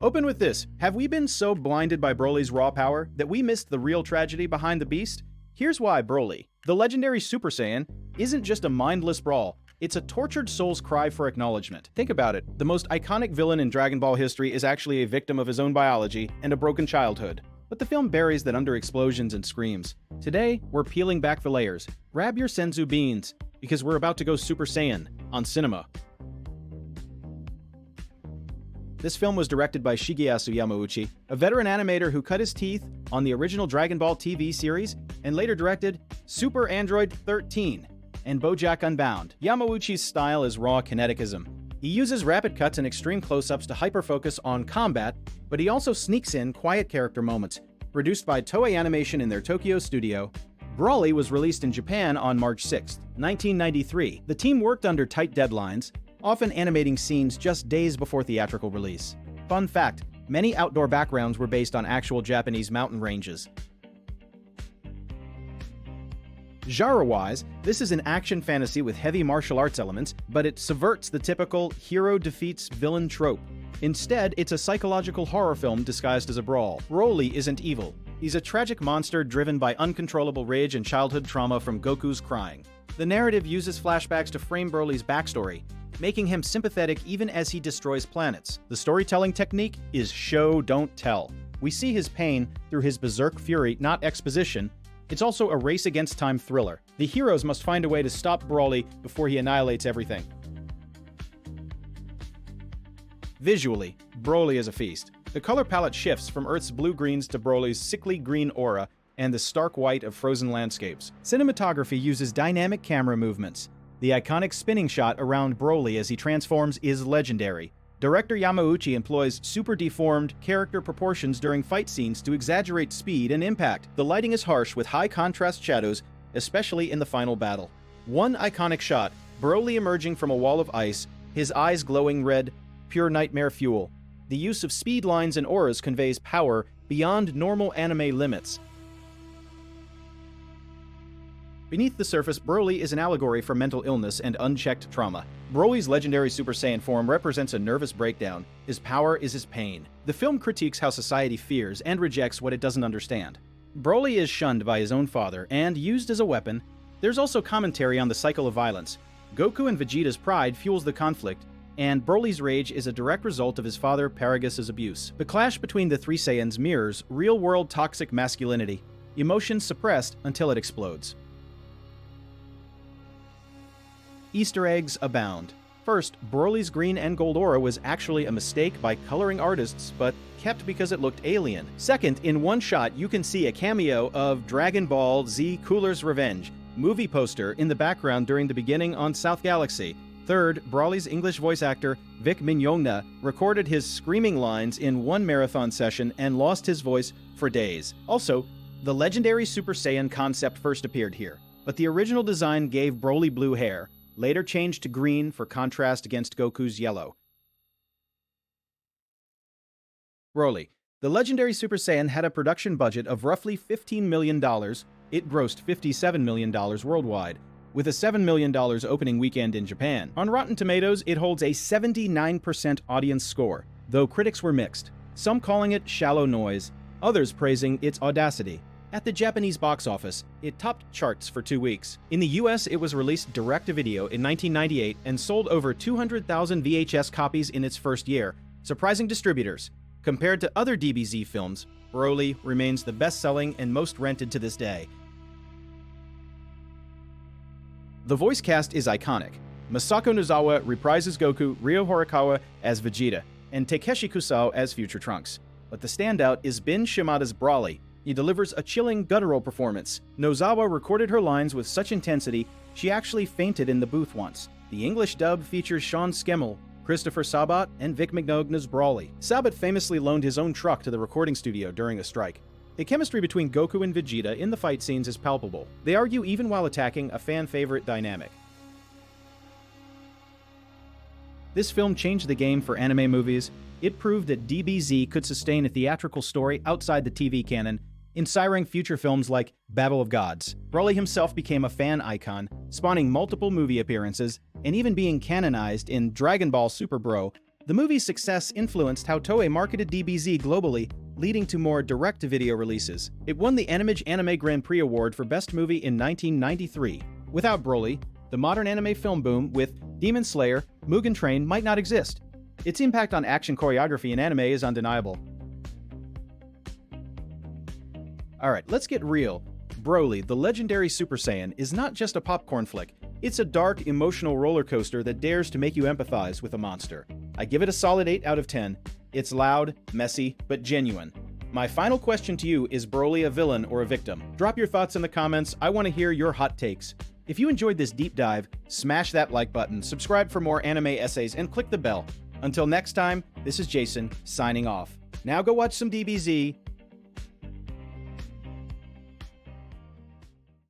Open with this. Have we been so blinded by Broly's raw power that we missed the real tragedy behind the beast? Here's why Broly, the legendary Super Saiyan, isn't just a mindless brawl. It's a tortured soul's cry for acknowledgement. Think about it. The most iconic villain in Dragon Ball history is actually a victim of his own biology and a broken childhood. But the film buries that under explosions and screams. Today, we're peeling back the layers. Grab your senzu beans, because we're about to go Super Saiyan on cinema. This film was directed by Shigeyasu Yamauchi, a veteran animator who cut his teeth on the original Dragon Ball TV series and later directed Super Android 13 and BoJack Unbound. Yamauchi's style is raw kineticism. He uses rapid cuts and extreme close-ups to hyper-focus on combat, but he also sneaks in quiet character moments. Produced by Toei Animation in their Tokyo studio, Broly was released in Japan on March 6, 1993. The team worked under tight deadlines, often animating scenes just days before theatrical release. Fun fact, many outdoor backgrounds were based on actual Japanese mountain ranges. Genre-wise, this is an action fantasy with heavy martial arts elements, but it subverts the typical hero defeats villain trope. Instead, it's a psychological horror film disguised as a brawl. Broly isn't evil. He's a tragic monster driven by uncontrollable rage and childhood trauma from Goku's crying. The narrative uses flashbacks to frame Broly's backstory, making him sympathetic even as he destroys planets. The storytelling technique is show, don't tell. We see his pain through his berserk fury, not exposition. It's also a race against time thriller. The heroes must find a way to stop Broly before he annihilates everything. Visually, Broly is a feast. The color palette shifts from Earth's blue-greens to Broly's sickly green aura and the stark white of frozen landscapes. Cinematography uses dynamic camera movements. The iconic spinning shot around Broly as he transforms is legendary. Director Yamauchi employs super deformed character proportions during fight scenes to exaggerate speed and impact. The lighting is harsh with high contrast shadows, especially in the final battle. One iconic shot, Broly emerging from a wall of ice, his eyes glowing red, pure nightmare fuel. The use of speed lines and auras conveys power beyond normal anime limits. Beneath the surface, Broly is an allegory for mental illness and unchecked trauma. Broly's legendary Super Saiyan form represents a nervous breakdown. His power is his pain. The film critiques how society fears and rejects what it doesn't understand. Broly is shunned by his own father and used as a weapon. There's also commentary on the cycle of violence. Goku and Vegeta's pride fuels the conflict, and Broly's rage is a direct result of his father Paragus' abuse. The clash between the three Saiyans mirrors real-world toxic masculinity, emotions suppressed until it explodes. Easter eggs abound. First, Broly's green and gold aura was actually a mistake by coloring artists, but kept because it looked alien. Second, in one shot you can see a cameo of Dragon Ball Z Cooler's Revenge movie poster in the background during the beginning on South Galaxy. Third, Broly's English voice actor Vic Mignogna recorded his screaming lines in one marathon session and lost his voice for days. Also, the legendary Super Saiyan concept first appeared here, but the original design gave Broly blue hair, later changed to green for contrast against Goku's yellow. Broly. The legendary Super Saiyan had a production budget of roughly $15 million. It grossed $57 million worldwide, with a $7 million opening weekend in Japan. On Rotten Tomatoes, it holds a 79% audience score, though critics were mixed, some calling it shallow noise, others praising its audacity. At the Japanese box office, it topped charts for 2 weeks. In the US, it was released direct-to-video in 1998 and sold over 200,000 VHS copies in its first year, surprising distributors. Compared to other DBZ films, Broly remains the best-selling and most rented to this day. The voice cast is iconic. Masako Nozawa reprises Goku, Ryo Horikawa as Vegeta, and Takeshi Kusao as Future Trunks. But the standout is Ben Shimada's Broly. He delivers a chilling, guttural performance. Nozawa recorded her lines with such intensity, she actually fainted in the booth once. The English dub features Sean Schemmel, Christopher Sabat, and Vic Mignogna's Broly. Sabat famously loaned his own truck to the recording studio during a strike. The chemistry between Goku and Vegeta in the fight scenes is palpable. They argue even while attacking a fan-favorite dynamic. This film changed the game for anime movies. It proved that DBZ could sustain a theatrical story outside the TV canon, inspiring future films like Battle of Gods. Broly himself became a fan icon, spawning multiple movie appearances, and even being canonized in Dragon Ball Super Bro, The movie's success influenced how Toei marketed DBZ globally, leading to more direct-to-video releases. It won the Animage Anime Grand Prix Award for Best Movie in 1993. Without Broly, the modern anime film boom with Demon Slayer, Mugen Train might not exist. Its impact on action choreography in anime is undeniable. Alright, let's get real. Broly, the legendary Super Saiyan, is not just a popcorn flick. It's a dark, emotional roller coaster that dares to make you empathize with a monster. I give it a solid 8 out of 10. It's loud, messy, but genuine. My final question to you is Broly a villain or a victim? Drop your thoughts in the comments. I want to hear your hot takes. If you enjoyed this deep dive, smash that like button, subscribe for more anime essays, and click the bell. Until next time, this is Jason, signing off. Now go watch some DBZ,